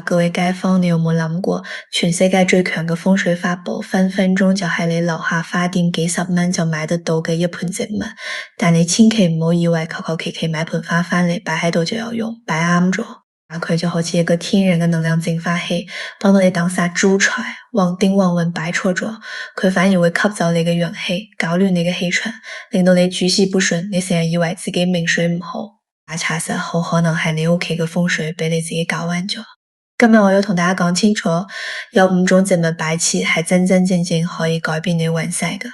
各位街坊，你有冇諗過，全世界最強嘅風水法寶，分分鐘就係你樓下花店幾十蚊就買得到嘅一盆植物。但你千祈唔好以為求求其其買盆花返嚟擺喺度就有用，擺啱咗，佢就好似一個天然嘅能量淨化器，幫到你擋煞招財。旺丁旺運擺錯咗，佢反而會吸走你嘅陽氣，搞亂你嘅氣場，令到你諸事不順。你成日以為自己命水唔好，查實好可能係你屋企嘅風水俾你自己搞彎咗。今日我要同大家講清楚，有5種植物擺設係真真正正可以改變你運勢嘅。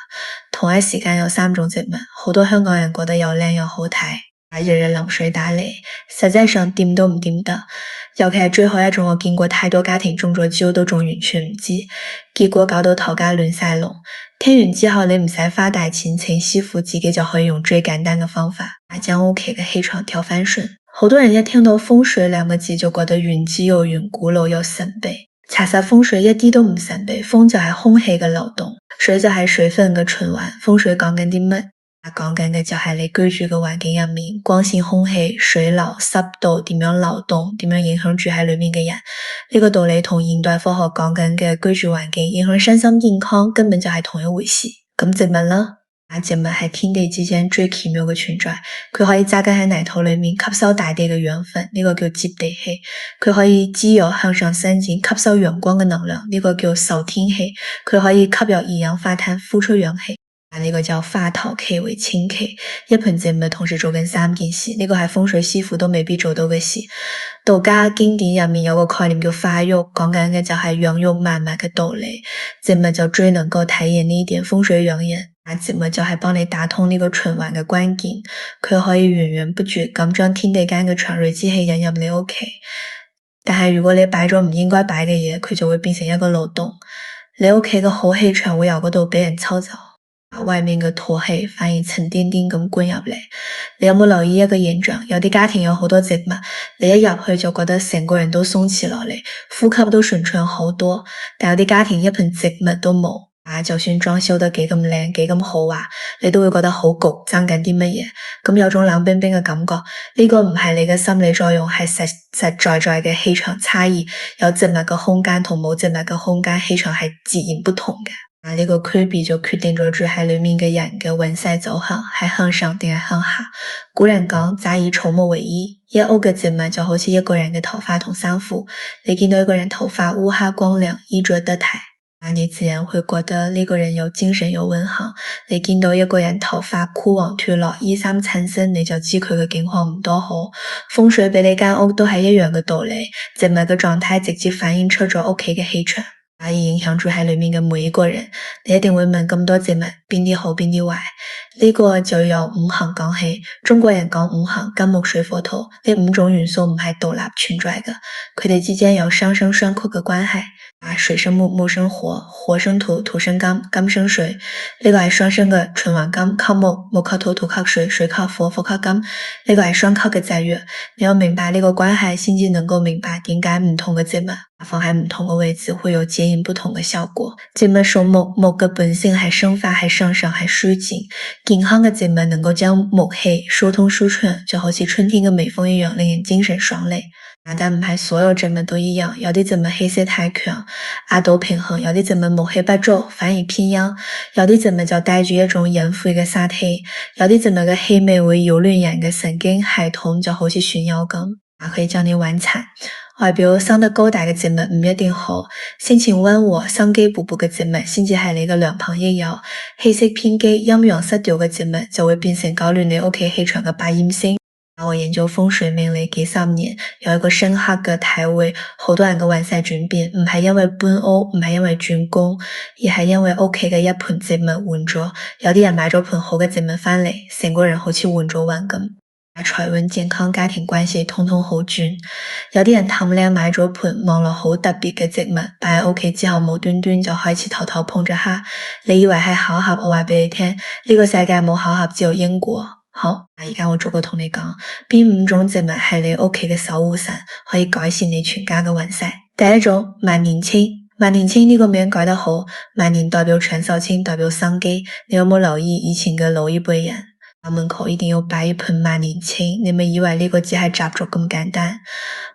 同一時間有3種植物，好多香港人覺得又靚又好睇，日日淋水打理，實際上掂都唔掂得。尤其係最後一種，我見過太多家庭中咗招都仲完全唔知，結果搞到頭家亂晒龍。聽完之後，你唔使花大錢請師傅，自己就可以用最簡單嘅方法，將屋企嘅氣場調翻順。好多人一聽到風水2個字就覺得玄之又玄，古老又神秘。查實風水一啲都唔神秘，風就係空氣嘅流動，水就係水分嘅循環。風水講緊啲乜？講緊嘅就係你居住嘅環境入面，光線、空氣、水流、濕度點樣流動，點樣影響住喺裏面嘅人。呢個道理同現代科學講緊嘅居住環境影響身心健康根本就係同一回事。咁植物啦，植物係天地之間最奇妙嘅存在，佢可以扎根喺泥土裏面吸收大地嘅養分，呢個叫接地氣；佢可以滋養向上伸展，吸收陽光嘅能量，呢個叫受天氣；佢可以吸入二氧化碳，呼出氧氣，呢個叫化陶氣為清氣。一盆植物同時做緊3件事，呢個係風水師傅都未必做到嘅事。道家經典入面有個概念叫化育，講緊嘅就係養育萬物嘅道理。植物就最能夠體現呢一點，風水養人。植物就係幫你打通呢個循環嘅關鍵，佢可以源源不絕咁將天地間嘅祥瑞之氣引入你屋企。但係如果你擺咗唔應該擺嘅嘢，佢就會變成一個漏洞，你屋企嘅好氣場會由嗰度俾人抽走，外面嘅土氣反而沉甸甸咁灌入嚟。你有冇留意一個現象？有啲家庭有好多植物，你一入去就覺得成個人都鬆弛落嚟，呼吸都順暢好多。但有啲家庭一盆植物都冇，就算裝修得幾咁靚幾咁豪華，你都會覺得好焗，爭緊啲乜嘢，咁有種冷冰冰嘅感覺。呢個唔係你嘅心理作用，係實在在嘅氣場差異。有植物嘅空間同冇植物嘅空間氣場係截然不同嘅。呢個區別就決定咗住喺裏面嘅人嘅運勢走向係向上定係向下。古人講雜以草木為衣，一屋嘅植物就好似一個人嘅頭髮同衫褲。你見到一個人頭髮烏黑光亮，衣着得體，你自然會覺得呢個人有精神有運行。你見到一個人頭髮枯黃脫落，衣衫蠶身，你就知佢嘅境況唔多好。風水俾你間屋都係一樣嘅道理，植物嘅狀態直接反映出咗屋企嘅氣場，而影響住喺裏面嘅每一個人。你一定會問，咁多植物邊啲好邊啲壞？呢個就由5行講起。中國人講5行，金木水火土，呢5種元素唔係獨立存在嘅，佢哋之間有相生相媾嘅關係。水生木，木生火，火生土，土生金，金生水，呢個係雙生嘅循環金，克木，木克土，土克水，水克火，火克金，呢個係雙克嘅制約。你要明白呢個關係，先至能夠明白點解唔同嘅植物放喺唔同嘅位置會有截然不同嘅效果。植物屬木，木嘅本性係生發，係向上，係舒展。健康嘅植物能夠將木氣疏通舒暢，就好似春天嘅微風一樣，令人精神爽利。但唔係所有植物都一樣，有啲植物氣色太強，壓倒平衡；有啲植物木氣不足，反而偏陰；有啲植物就帶住一種隱晦嘅殺氣；有啲植物嘅氣味會擾亂人嘅神經系統，就好似炫耀咁，可以將你玩殘。外表生得高大嘅植物唔一定好，性情溫和、生機勃勃嘅植物先至係你嘅良朋益友。氣色偏激、陰陽失調嘅植物就會變成搞亂你屋企氣場嘅白焰星。我研究風水命理幾10年，有一個深刻嘅體會，好多人嘅運勢轉變唔係因為搬屋，唔係因為轉工，而係因為屋企嘅一盆植物換咗。有啲人買咗盆好嘅植物返嚟，成個人好似換咗運咁，財運、健康、家庭關係通通好轉。有啲人貪靚買咗盆望落好特別嘅植物，擺喺屋企之後無端端就開始頭頭碰着黑。你以為係巧合，我話俾你聽，呢個世界冇巧合，只有因果。好，而家我逐個同你講，邊5種植物係你屋企嘅守護神，可以改善你全家嘅運勢。第一種，萬年青。萬年青呢個名改得好，萬年代表長壽青，代表生機。你有冇留意以前嘅老一輩人门口一定要摆一盆萬年青，你咪以為呢個只係習俗咁簡單。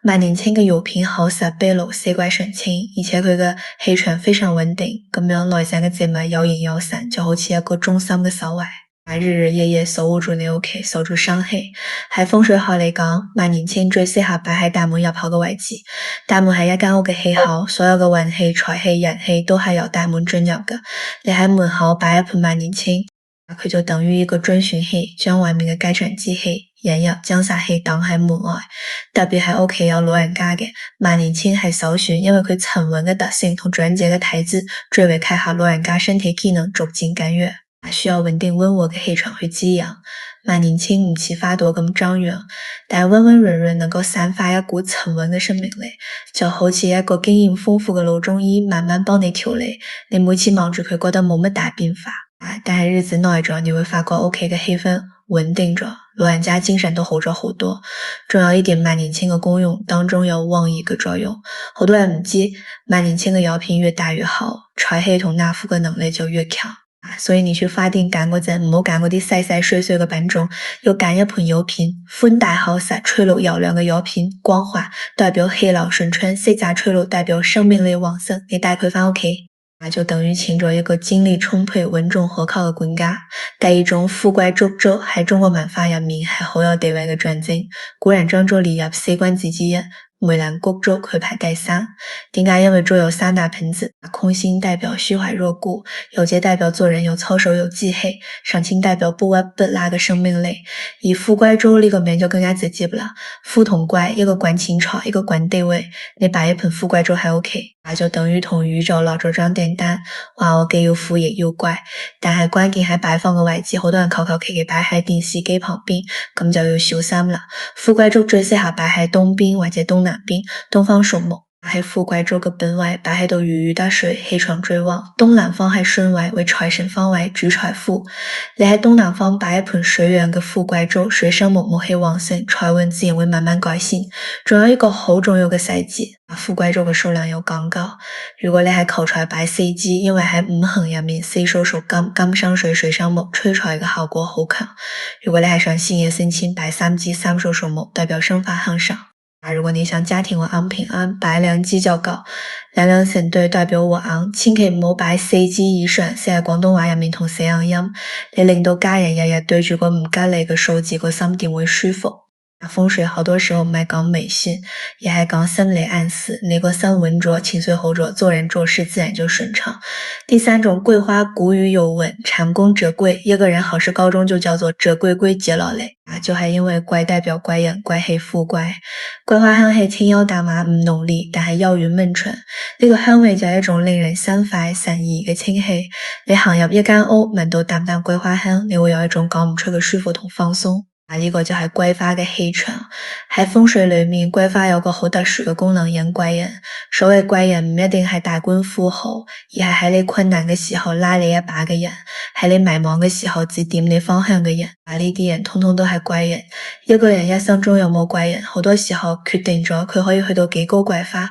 萬年青嘅藥片厚實碧綠，色怪神清，而且佢嘅氣場非常穩定，咁樣內在嘅植物有形有神，就好似一個中心嘅守衛，日日夜夜守護住你屋企，守住生氣。喺風水學嚟講，萬年青最適合擺喺大門入口嘅位置。大門係一間屋嘅氣口，所有嘅運氣、財氣、人氣都係由大門進入嘅。你喺門口擺一盆萬年青，佢就等於一個追尋器，將外面嘅家長之氣、引入將煞氣擋喺門外。特別係屋企有老人家嘅，萬年青係首選，因為佢沉穩嘅特性同專節嘅體質，最為契合老人家身體機能逐漸減弱，需要穩定溫和嘅氣場去滋養。萬年青唔似花朵咁張揚，但係溫溫潤潤能夠散發一股沉穩嘅生命力，就好似一個經驗豐富嘅老中醫慢慢幫你調理。你每次望住佢覺得冇乜大變化，但係日子耐咗，你會發覺屋企嘅氣氛穩定咗，老人家精神都好咗好多。仲有一點，萬年青嘅功用當中有旺熱嘅作用，好多人唔知萬年青嘅藥品越大越好，財氣同納福嘅能力就越強。所以你去花店揀嗰陣，唔好揀嗰啲細細碎碎嘅品種，要揀一盆藥片，寬大厚實、翠綠油亮嘅藥片，光滑代表氣流順暢，色澤翠綠代表生命力旺盛。你帶佢返屋企，就等於請咗一個精力充沛、穩重可靠嘅管家。第二種富貴竹竹喺中國文化入面係好有地位嘅象徵，古人將竹列入四君子之一。梅蘭菊竹佢排第三，點解？因為竹有三大盆子，空心代表虛懷若谷，有節代表做人有操守有志氣，上清代表不屈不撓嘅生命力。而富貴竹呢個名就更加直接啦，富同貴，一個管情操，一個管地位。你擺一盆富貴竹喺屋企，就等於同宇宙落咗張訂單，話我既要富亦要貴。但係關鍵喺擺放嘅位置，好多人求其擺喺電視機旁邊，咁就要小心啦。富貴竹最適合擺喺東邊或者東南邊，東方屬木，喺富貴竹嘅本位擺喺度如魚得水，氣場最旺。東南方係巽位，為財神方位，主財富。你喺東南方擺一盆水源嘅富貴竹，水生木，木氣旺盛，財運自然會慢慢改善。仲有一個好重要嘅細節，富貴竹嘅數量要講究。如果你喺求財擺4支，因為喺五行入面4數屬金，金生水，水生木，催財嘅效果好強。如果你係想事業升遷，擺3支，3數屬木，代表生發向上。如果你想家庭和安平安，擺2支就夠。兩兩成對代表和安，千祈唔好擺4支以上，寫喺廣東話入面同寫硬音，你令到家人日日對住個唔吉利嘅數字，個心點會舒服。風水好多時候唔係講迷信，也係講心理暗示。你個心穩咗，情緒好咗，做人做事自然就順暢。第三種，桂花古語有云，蟾宮者貴，一個人好事告終就叫做者貴貴傑落嚟，就係因為貴代表貴人，貴氣富貴。桂花香係清幽淡雅，唔濃烈，但係幽遠悶醇。呢個香味就係一種令人心快神怡嘅清氣。你行入一間屋，聞到淡淡桂花香，你會有一種講唔出嘅舒服同放鬆。呢個就係桂花嘅氣場。喺風水裏面，桂花有個好特殊嘅功能，引貴人。所謂貴人唔一定係大官富豪，而係喺你困難嘅時候拉你一把嘅人，喺你迷茫嘅時候指點你方向嘅人。呢啲人通通都係貴人。一個人一生中有冇貴人，好多時候決定咗佢可以去到幾高貴花。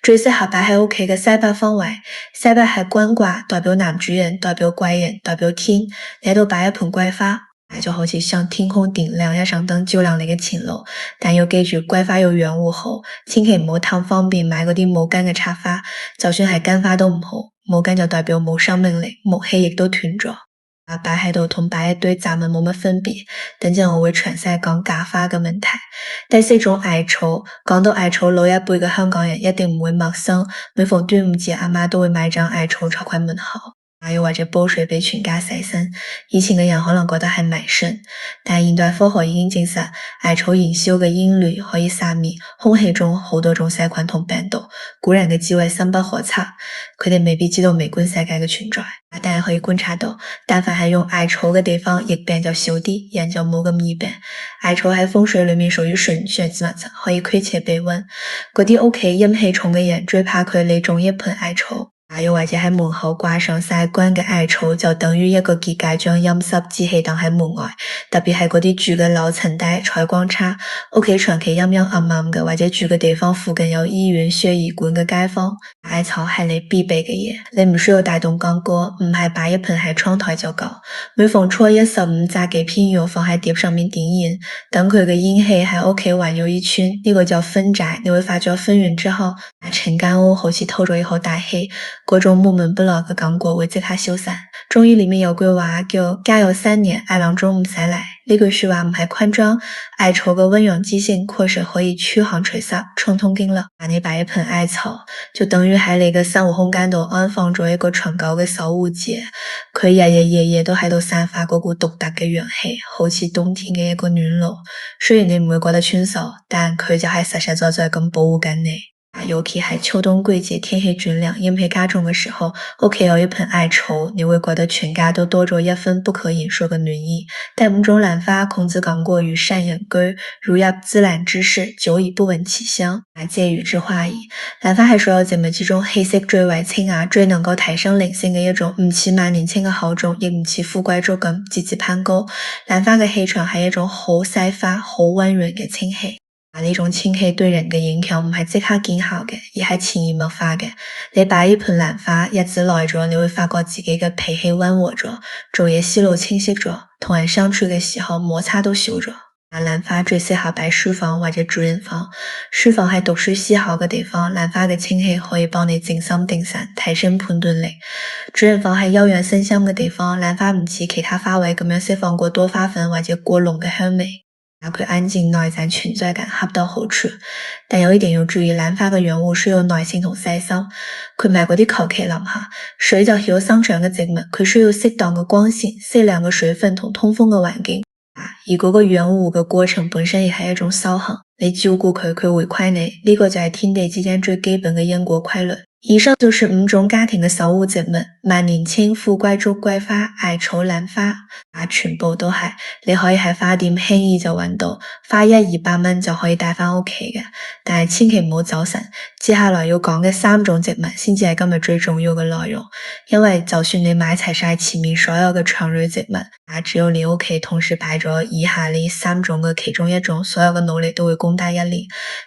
最適合擺喺屋企嘅西北方位，西北係官卦，代表男主人，代表貴人，代表天。你喺度擺一盆桂花，就好似向天空點亮一盞燈，照亮你嘅前路。但要記住，桂花要養護好，千祈唔好貪方便買嗰啲冇根嘅插花，就算係根花都唔好，冇根就代表冇生命力，木氣亦都斷咗。擺喺度同擺一堆雜物冇乜分別。等陣我會詳細講假花嘅問題。第4種，艾草。講到艾草，老一輩嘅香港人一定唔會陌生，每逢端午節，阿媽都會買張艾草插喺門口，又或者煲水俾全家洗身。以前嘅人可能覺得係迷信，但係現代科學已經證實，艾草燃燒嘅煙瘰可以殺滅空氣中好多種細菌同病毒。古人嘅智慧深不可測，佢哋未必知道微觀世界嘅存在，但係可以觀察到，但凡係用艾草嘅地方，疫病就少啲，人就冇咁易病。艾草喺風水裏面屬於純血之物，可以驅邪避瘟。嗰啲屋企陰氣重嘅人最怕佢，你種一盆艾草。又或者喺門口掛上曬乾嘅艾草，就等於一個結界將陰濕之氣擋喺門外。特別係嗰啲住嘅樓層低、採光差、屋企長期陰陰暗暗嘅，或者住嘅地方附近有醫院、血液館嘅街坊，艾草係你必備嘅嘢。你唔需要大動干戈，唔係擺一盆喺窗台就夠。每逢初一十五，摘幾片肉放喺碟上面點燃，等佢嘅陰氣喺屋企環繞一圈，呢個叫分宅。你會發覺分完之後，整間屋好似透咗一口大氣，嗰種悶悶不樂嘅感覺會即刻消散。中醫裏面有句話叫家有3年，艾郎中唔使嚟。呢句說話唔係誇張，艾草嘅溫陽之性確實可以驅寒除濕、暢通經絡。你擺一盆艾草，就等於喺你嘅生活空間度安放咗一個長久嘅守護者，佢日日夜夜都喺度散發嗰股獨特嘅陽氣，好似冬天嘅一個暖爐。雖然你唔會覺得穿手，但佢就係實實在在咁保護緊你。尤其係秋冬季節，天氣轉涼、陰氣加重嘅時候，屋企有一盆艾草，你會覺得全家都多咗一分不可言說嘅暖意。第5種蘭花，孔子講過：與善人居，如入芝蘭之室，久已不聞其香。借喻之話意，蘭花係所有植物之中氣息最為清雅、最能夠提升靈性嘅一種，唔似萬年青嘅好種，亦唔似富貴竹咁節節攀高。蘭花嘅氣場係一種好細花、好溫潤嘅清氣。呢種清氣對人嘅影響唔係即刻見效嘅，而係潛移默化嘅。你擺一盆蘭花，日子耐咗，你會發覺自己嘅脾氣溫和咗，做嘢思路清晰咗，同人相處嘅時候摩擦都少咗。蘭花最適合擺書房或者主人房。書房係讀書思考嘅地方，蘭花嘅清氣可以幫你靜心定神，提升判斷力。主人房係休養生息嘅地方，蘭花唔似其他花卉咁樣釋放過多花粉或者過濃嘅香味。佢安靜內在存在感恰到好處，但有一點要注意，蘭花嘅養護需要耐心同細心。佢唔係嗰啲求其淋下水就曉生長嘅植物，佢需要適當嘅光線、適量嘅水分同通風嘅環境。而嗰個養護嘅過程本身亦係一種修行，你照顧佢，佢回饋你，呢個就係天地之間最基本嘅因果規律。以上就是5種家庭嘅守護植物：萬年青、富貴竹、桂花、艾草、蘭花。全部都係你可以喺花店輕易就揾到，花100-200蚊就可以帶翻屋企嘅。但係千祈唔好走神，接下來要講嘅3種植物先至係今日最重要嘅內容。因為就算你買齊晒前面所有嘅常蕊植物，只要你屋企同時擺咗以下呢3種嘅其中一種，所有嘅努力都會功德一連。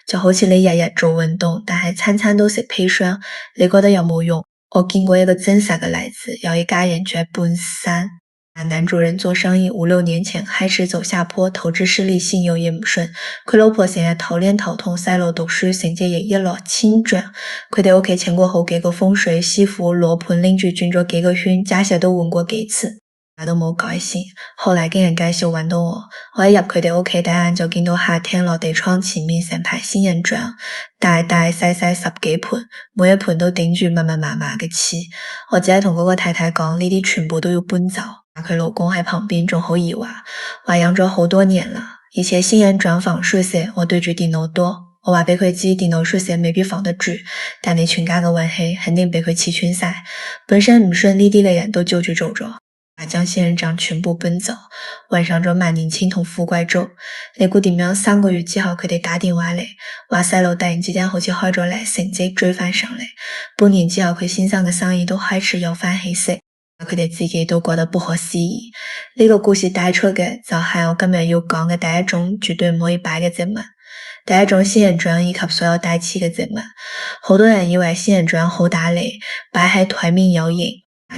就好似你日日做運動，但係餐餐都食砒霜，你覺得有冇用？我見過一個真實嘅例子，有一家人住喺半山，男主人做生意5-6年前開始走下坡，投資失利，信用也唔順。佢老婆成日頭鏈頭痛，細路讀書成績亦一落千丈。佢哋屋企請過好幾個風水師傅，羅盤拎住轉咗幾個圈，家下都換過幾次，都冇改善。後來經人介紹揾到我一入佢哋屋企第一眼就見到客廳落地窗前面成排仙人掌，大大細細10幾盆，每一盆都頂住密密麻麻嘅刺。我只係同嗰個太太講，呢啲全部都要搬走。佢老公喺旁邊仲好疑惑，話養咗好多年啦，而且仙人掌防水蛇，我對住電腦多，我話俾佢知電腦水蛇未必防得住，但你全家嘅運氣肯定俾佢刺穿晒。本身唔信呢啲嘅人都揪住做咗，將仙人掌全部搬走，換上咗萬年青同富貴竹。你估點樣？3個月之後佢哋打電話嚟，話細路突然之間好似開咗嚟，成績追翻上嚟。半年之後佢先生嘅生意都開始有翻起色。佢哋自己都覺得不可思議。呢個故事帶出嘅就係我今日要講嘅第1種絕對唔可以擺嘅植物。第1種仙人掌以及所有帶刺嘅植物。好多人以為仙人掌好打理，擺喺台面有型，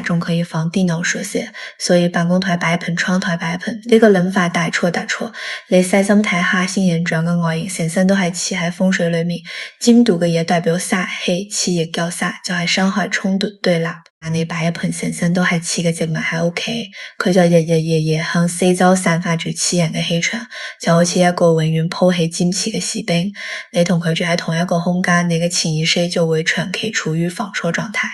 仲可以防電腦水蛇，所以辦公台擺一盆，窗台擺一盆。呢個諗法大錯特錯。你細心睇下仙人掌嘅外形，成身都係刺喺風水裏面，尖度嘅嘢代表煞氣，刺亦叫煞，就係傷害衝突對立。你擺一盆成身都係刺嘅植物喺屋企，佢就日日夜夜向四周散發住刺人嘅氣場，就好似一個永遠鋪起尖刺嘅士兵。你同佢住喺同一個空間，你嘅潛意識就會長期處於防錯狀態。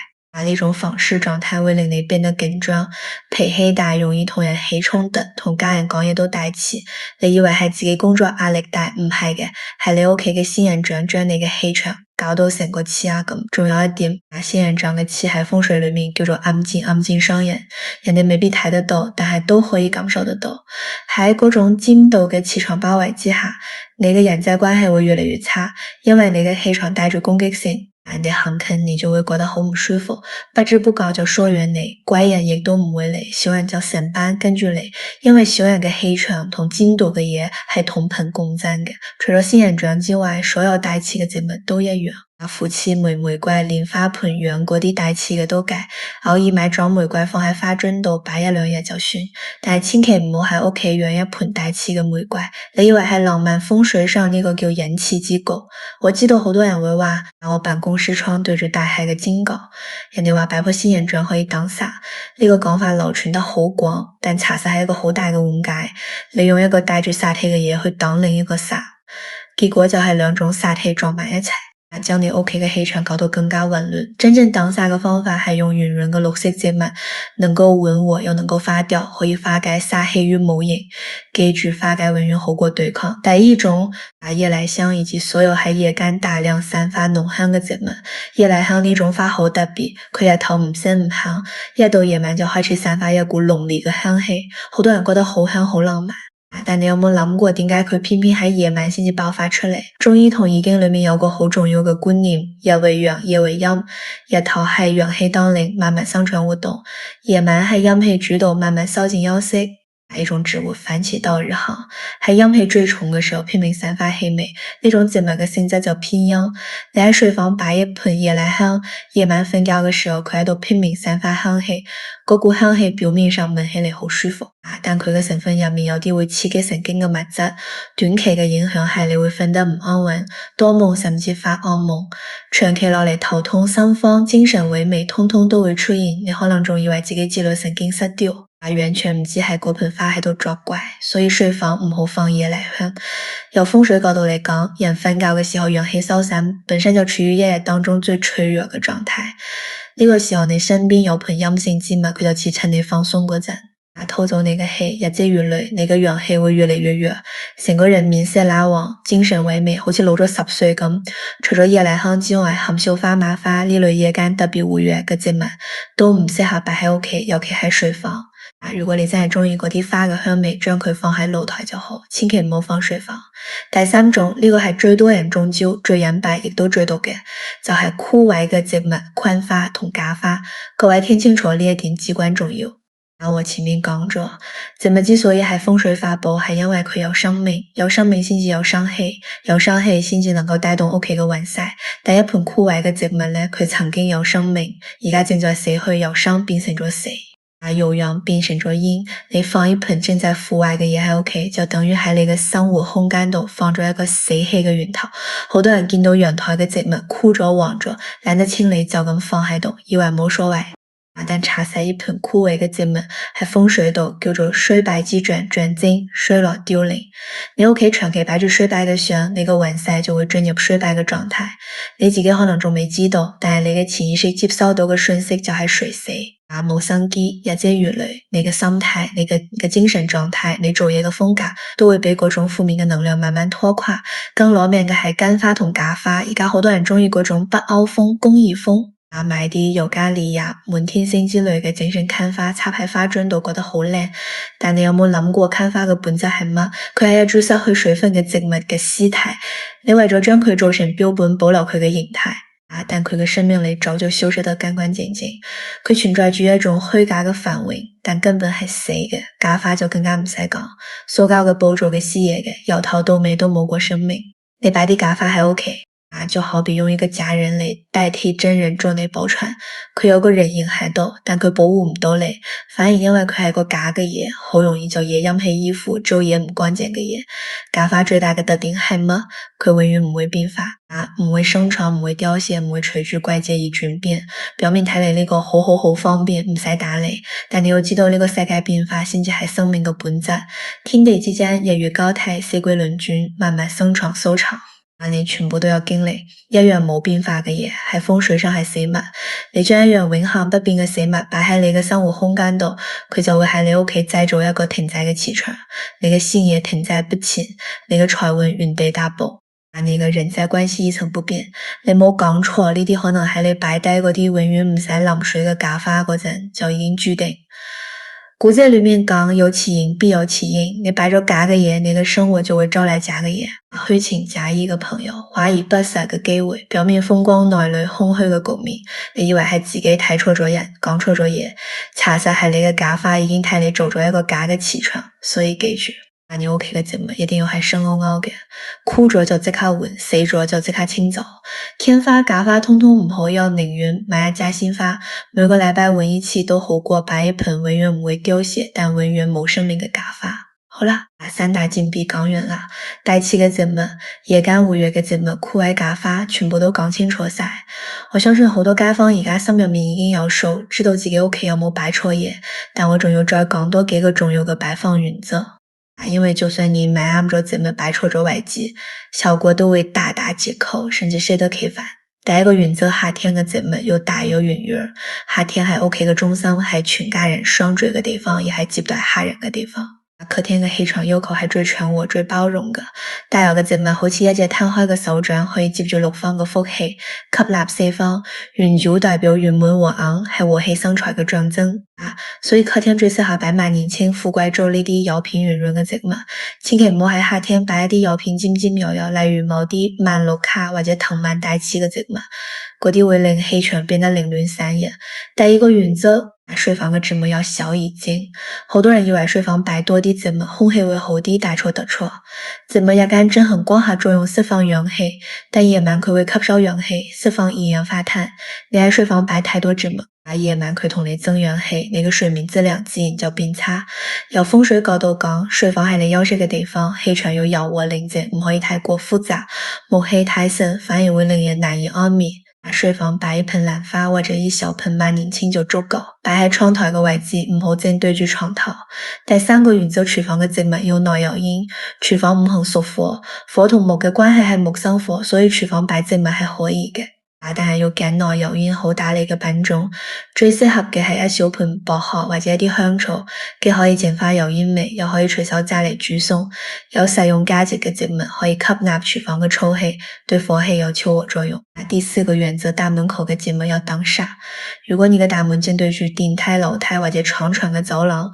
呢種防禦狀態會令你變得緊張，脾氣大，容易同人起衝突，同家人講嘢都帶刺。你以為係自己工作壓力大，唔係嘅，係你屋企嘅仙人掌將你嘅氣場搞到成個刺咁。仲有一點，仙人掌嘅刺喺風水裏面叫做暗箭，暗箭傷人，人哋未必睇得到，但係都可以感受得到。喺嗰種尖度嘅氣場包圍之下，你嘅人際關係會越嚟越差，因為你嘅氣場帶住攻擊性。你很肯定就會覺得好唔舒服，不知不覺就疏遠你，貴人亦都唔會嚟，小人就成班跟住你，因為小人嘅氣場同尖度嘅嘢係同頻共振嘅，除咗仙人掌之外，所有帶刺嘅植物都一樣。扶刺、玫瑰、蓮花盆養嗰啲帶刺嘅都計，偶爾買咗玫瑰放喺花樽度擺1-2日就算，但係千祈唔好喺屋企養一盆帶刺嘅玫瑰，你以為係浪漫風水上呢個叫引刺之局。我知道好多人會話我辦公室窗對住大海嘅尖角，人哋話擺棵仙人掌可以擋煞，呢個講法流傳得好廣，但查實係一個好大嘅誤解，你用一個帶住煞氣嘅嘢去擋另一個煞，結果就係兩種煞氣撞埋一齊，將你屋企嘅氣場搞到更加混亂。真正擋煞嘅方法係用圓潤嘅綠色植物，能夠穩和又能夠化掉，可以化解煞氣於無形。記住，化解永遠好過對抗。第一種，夜來香以及所有喺夜間大量散發濃香嘅植物。夜來香呢種花好特別，佢日頭唔聲唔響，一到夜晚就開始散發一股濃烈嘅香氣，好多人覺得好香好浪漫。但你有冇諗過點解佢偏偏喺夜晚先至爆發出嚟？中醫同易經裏面有個好重要嘅觀念，日為陽，夜為陰。日頭係陽氣當令，慢慢生長活動；夜晚係陰氣主導，慢慢稍靜休息。一種植物反其道而行，喺陰氣最重嘅時候拼命散發氣味，呢種植物嘅性質就偏陰。你喺睡房擺一盆夜來香，夜晚瞓覺嘅時候佢喺度拼命散發香氣，嗰股香氣表面上聞起嚟好舒服，但佢嘅成分入面有啲會刺激神經嘅物質，短期嘅影響係你會瞓得唔安穩，多夢甚至發噩夢，長期落嚟頭痛心慌、精神萎靡，通通都會出現，你可能仲以為自己自律神經失調。完全唔知係嗰盆花喺度作怪，所以睡房唔好放夜來香。由風水角度嚟講，人瞓覺嘅時候陽氣收散，本身就處於一日當中最脆弱嘅狀態。呢個時候你身邊有盆陰性之物，佢就似趁你放鬆嗰陣，偷走你嘅氣，日積月累，你嘅陽氣會越嚟越弱，成個人面色蠟黃，精神萎靡，好似老咗10歲咁。除咗夜來香之外，含羞花、馬花呢類夜間特別活躍嘅植物都唔適合擺喺屋企，尤其係睡房。如果你真係中意嗰啲花嘅香味，將佢放喺露台就好，千祈唔好放睡房。第三種，呢個係最多人中招、最隱蔽亦都最毒嘅，就係枯萎嘅植物、坤花同假花。各位聽清楚呢一點至關重要。我前面講咗，植物之所以係風水法寶，係因為佢有生命，有生命先至有生氣，有生氣先至能夠帶動屋企嘅運勢。但一盆枯萎嘅植物呢，佢曾經有生命，而家正在死去，由生變成咗死。由陽變成咗陰，你放一盆正在腐壞嘅嘢喺屋企，就等於喺你嘅生活空間度放咗一個死氣嘅源頭。好多人見到陽台嘅植物枯咗黃咗，懶得清理就咁放喺度，以為冇所謂。但查實一盆枯萎嘅植物喺風水度叫做衰敗之象，象徵衰落凋零。你屋企長期擺住衰敗嘅相，你個運勢就會進入衰敗嘅狀態。你自己可能仲未知道，但係你嘅潛意識接收到嘅訊息就係垂死。冇生機，日積月累，你嘅心態、你嘅精神狀態、你做嘢嘅風格，都會俾嗰種負面嘅能量慢慢拖垮。更攞命嘅係乾花同假花，而家好多人中意嗰種北歐風、工藝風，買啲尤加利亞、滿天星之類嘅整成乾花，插喺花樽度，覺得好靚。但你有冇諗過乾花嘅本質係乜？佢係一株失去水分嘅植物嘅屍體，你為咗將佢做成標本，保留佢嘅形態。但佢嘅生命力早就消失得乾乾淨淨，佢存在住一種虛假嘅繁榮，但根本係死嘅。假花就更加唔使講，塑膠嘅布做嘅絲嘢嘅，由頭到尾都冇過生命。你擺啲假花喺屋企，就好比用一個假人嚟代替真人做你保存，佢有個人形喺度，但佢保護唔到你，反而因為佢係個假嘅嘢，好容易就惹陰氣依附，做嘢唔乾淨嘅嘢。假花最大嘅特點係乜？佢永遠唔會變化，唔會生長，唔會凋謝，唔會隨住季節而轉變。表面睇嚟呢個好方便，唔使打理，但你要知道呢個世界變化先至係生命嘅本質。天地之間日月交替，四季輪轉，慢慢生長收藏。你全部都有經歷，一樣冇變化嘅嘢，喺風水上係死物。你將一樣永恆不變嘅死物擺喺你嘅生活空間度，佢就會喺你屋企製造一個停滯嘅磁場，你嘅事業停滯不前，你嘅財運原地踏步，你嘅人際關係一成不變。你冇講錯，呢啲可能喺你擺低嗰啲永遠唔使淋水嘅假花嗰陣就已經注定。古仔里面讲有其因必有其因，你摆着假嘅嘢，你的生活就会招来假嘅嘢。虚情假意嘅朋友，怀疑不实嘅机会，表面风光内里空虚嘅局面，你以为系自己睇错咗人，讲错咗嘢，查实系你嘅假发已经替你做咗一个假嘅磁场。所以记住，买你屋企嘅植物一定要系生勾勾嘅，枯咗就即刻换，死咗就即刻清走。天花假花通通唔好，要宁愿买一家新花，每个礼拜闻一次都好过摆一盆永远唔会凋谢但永远冇生命嘅假花。好啦，三大禁闭讲完啦，大气嘅植物、夜间活跃嘅植物、枯萎假花，全部都讲清楚晒。我相信好多街坊而家心入面已经有數，知道自己屋企有冇擺錯嘢，但我仲要再講多幾個重要嘅擺放原則。因為就算你買啱咗植物擺錯咗位置，效果都會大打折扣，甚至適得其反。第一個原則，夏天嘅植物要大有圓月，夏天係屋企嘅中心，係全家人相聚嘅地方，亦係接待客人嘅地方。客廳嘅氣場要求係最全和最包容嘅，大有嘅植物好似一隻攤開嘅手掌，可以接住六方嘅福氣，吸納四方。圓柱代表圓滿和昂，係和氣生財嘅象徵。所以客廳最適合擺萬年青、富貴竹呢啲有片圓潤嘅植物，千祈唔好喺夏天擺一啲有片尖尖柔柔，例如某啲曼綠卡或者藤蔓帶刺嘅植物，嗰啲會令氣場變得凌亂散逸。第二個原則，睡房嘅植物要小而精。好多人以為睡房擺多啲植物，空氣會好啲，大錯特錯。植物日間正行光合作用釋放氧氣，但夜晚佢會吸收氧氣，釋放二氧化碳。你喺睡房擺太多植物，夜晚佢同你爭氧氣，你嘅睡眠質量自然就變差。由風水角度講，睡房係你休息嘅地方，氣場要柔和寧靜，唔可以太過複雜。木氣太盛反而會令人難以安眠。睡房擺一盆蘭花或者一小盆萬年青就足夠，擺喺窗台嘅位置，唔好正對住床頭。第三個原則，廚房嘅植物要內有陰，廚房五行屬火，火同木嘅關係係木生火，所以廚房擺植物係可以嘅。但係要揀內有陰好打理嘅品種，最適合嘅係一小盆薄荷或者一啲香草，既可以淨化油煙味，又可以隨手揸嚟煮餸。有實用價值嘅植物可以吸納廚房嘅燥氣，對火氣有調和作用。第四個原則，大門口嘅植物要擋煞。如果你嘅大門正對住電梯、樓梯或者長長嘅走廊，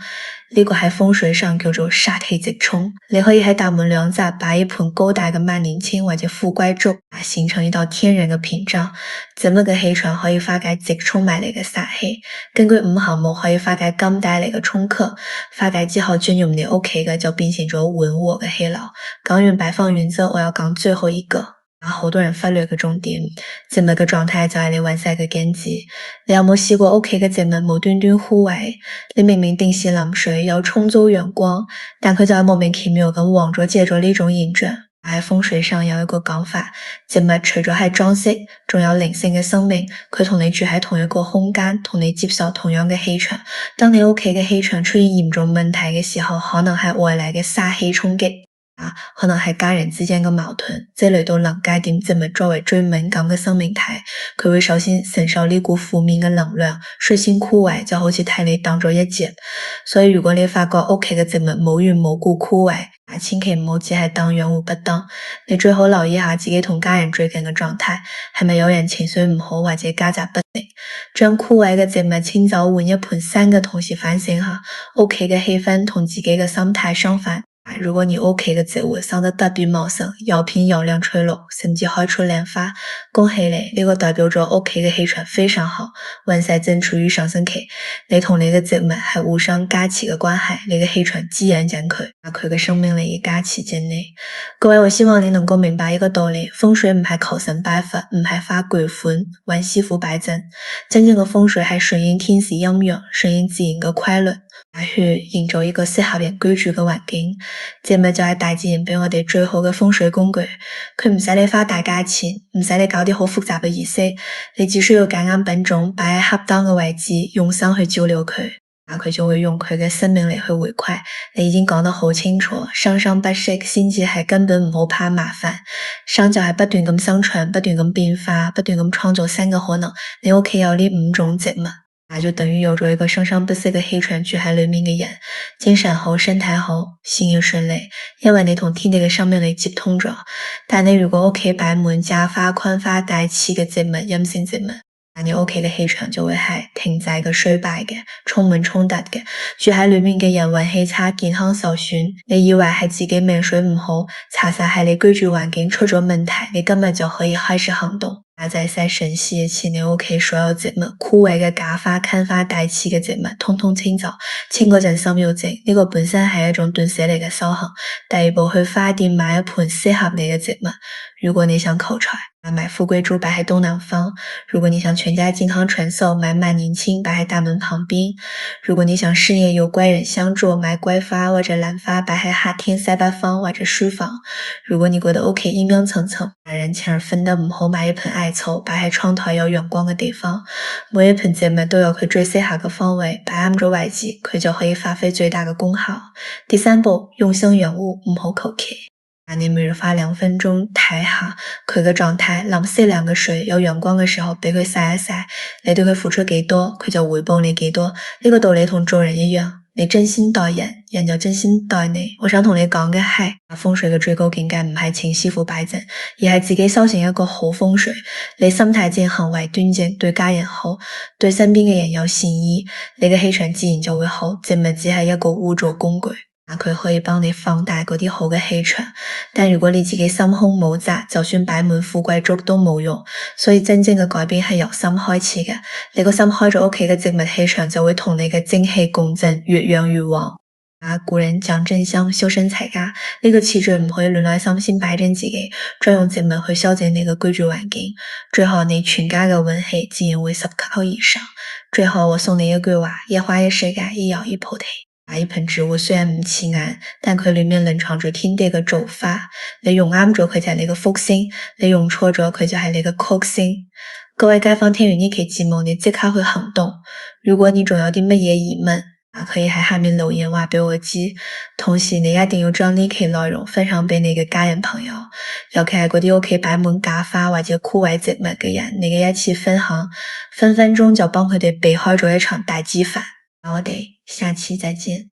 呢個喺風水上叫做煞氣直衝。你可以喺大門兩側擺一盆高大嘅萬年青或者富貴竹，形成一道天然嘅屏障。植物嘅氣場可以化解直衝埋嚟嘅煞氣。根據五行木可以化解金帶嚟嘅衝克，化解之後進入你屋企嘅就變成咗穩和嘅氣流。講完擺放原則，我要講最後一個。好多人忽略嘅重點，植物嘅狀態就係你運勢嘅鏡子。你有冇試過屋企嘅植物無端端枯萎？你明明定時淋水，有充足陽光，但佢就係莫名其妙咁黃咗借咗呢種現象。喺風水上有一個講法，植物除咗係裝飾，仲有靈性嘅生命，佢同你住喺同一個空間，同你接受同樣嘅氣場。當你屋企嘅氣場出現嚴重問題嘅時候，可能係外來嘅煞氣衝擊。可能係家人之間嘅矛盾，即係嚟到臨界點，植物作為最敏感嘅生命體，佢會首先承受呢股負面嘅能量，率先枯萎，就好似替你擋咗一劫。所以如果你發覺屋企嘅植物無緣無故枯萎，千祈唔好只係當養護不當，你最好留意下自己同家人最近嘅狀態，係咪有人情緒唔好或者家宅不寧。將枯萎嘅植物清走，換一盆新嘅，同時反省下屋企嘅氣氛同自己嘅心態相反。如果你屋企嘅植物生得特別茂盛，有片有亮翠綠，甚至開出靚花，恭喜你，呢個代表咗屋企嘅氣場非常好，運勢正處於上升期。你同你嘅植物係互相加持嘅關係，你嘅氣場滋養緊佢，佢嘅生命力加持緊你。各位，我希望你能夠明白一個道理，風水唔係求神拜佛，唔係花巨款揾師傅擺陣，真正嘅風水係順應天時陰陽，順應自然嘅規律，去營造一個適合人居住嘅環境。植物就係大自然俾我哋最好嘅風水工具，佢唔使你花大價錢，唔使你搞啲好複雜嘅儀式，你只需要揀啱品種，擺喺恰當嘅位置，用心去照料佢，佢就會用佢嘅生命力去回饋。你已經講得好清楚，生生不息先至係根本，唔好怕麻煩。生就係不斷咁生長，不斷咁變化，不斷咁創造新嘅可能。你屋企有呢5種植物，就等於有咗一個生生不息嘅氣場住喺裏面嘅人，精神好，身體好，事業順利，因為你同天地嘅生命力接通咗。但你如果屋企擺滿假花、坤花、帶刺嘅植物、陰性植物，那你屋企嘅氣場就會係停滯嘅、衰敗嘅、充滿衝突嘅，住喺裏面嘅人運氣差、健康受損。你以為係自己命水唔好，查實係你居住環境出咗問題，你今日就可以開始行動。那在曬晨曦前，你屋企所有植物、枯萎嘅假花、坑花帶刺嘅植物，通通清走。清嗰陣心要靜，呢個本身係一種斷捨離嘅修行。第二步，去花店買一盆適合你嘅植物。如果你想求財，買富貴竹擺喺東南方；如果你想全家健康長壽，買萬年青擺喺大門旁邊；如果你想事業有貴人相助，買桂花或者蘭花擺喺客廳西北方或者書房；如果你覺得屋企陰陰沉沉，人情兒分得唔好，買一盆艾草擺喺窗台有陽光嘅地方。每一盆植物都有佢最適合嘅方位，擺啱咗位置，佢就可以發揮最大嘅功效。第三步，用心養護，唔好求其。你每日花2分鐘睇下佢嘅狀態，淋適量嘅水，有陽光嘅時候俾佢曬一曬，你對佢付出幾多，佢就回報你幾多。呢個道理同做人一樣，你真心待人，人就真心待你。我想同你講嘅係，風水嘅最高境界唔係請師傅擺陣，而係自己修成一個好風水。你心態正，行為端正，對家人好，對身邊嘅人有善意，你嘅氣場自然就會好。植物只係一個輔助工具，佢可以幫你放大嗰啲好嘅氣場，但如果你自己心胸冇窄，就算擺滿富貴竹都冇用。所以真正嘅改變係由心開始嘅，你個心開咗，屋企嘅植物氣場就會同你嘅精氣共振，越養越旺。古人講正香，修身齊家，呢個次序唔可以亂來心，先擺正自己，再用植物去修正你嘅居住環境，最後你全家嘅運氣自然會10級以上。最後我送你一句話，一花一世界，一葉一菩提。一盆植物雖然唔刺眼，但佢裏面隱藏住天地嘅造化。你用啱咗佢就係你嘅福星，你用錯咗佢就係你嘅曲星。各位街坊聽完呢期節目，你即刻去行動。如果你仲有啲乜嘢疑問，可以喺下面留言話俾我知。同時你一定要將呢期內容分享俾你嘅家人朋友，尤其係嗰啲屋企擺滿假花或者枯萎植物嘅人，你嘅一次分享，分分鐘就幫佢哋避開咗一場大饑荒。我哋下期再見。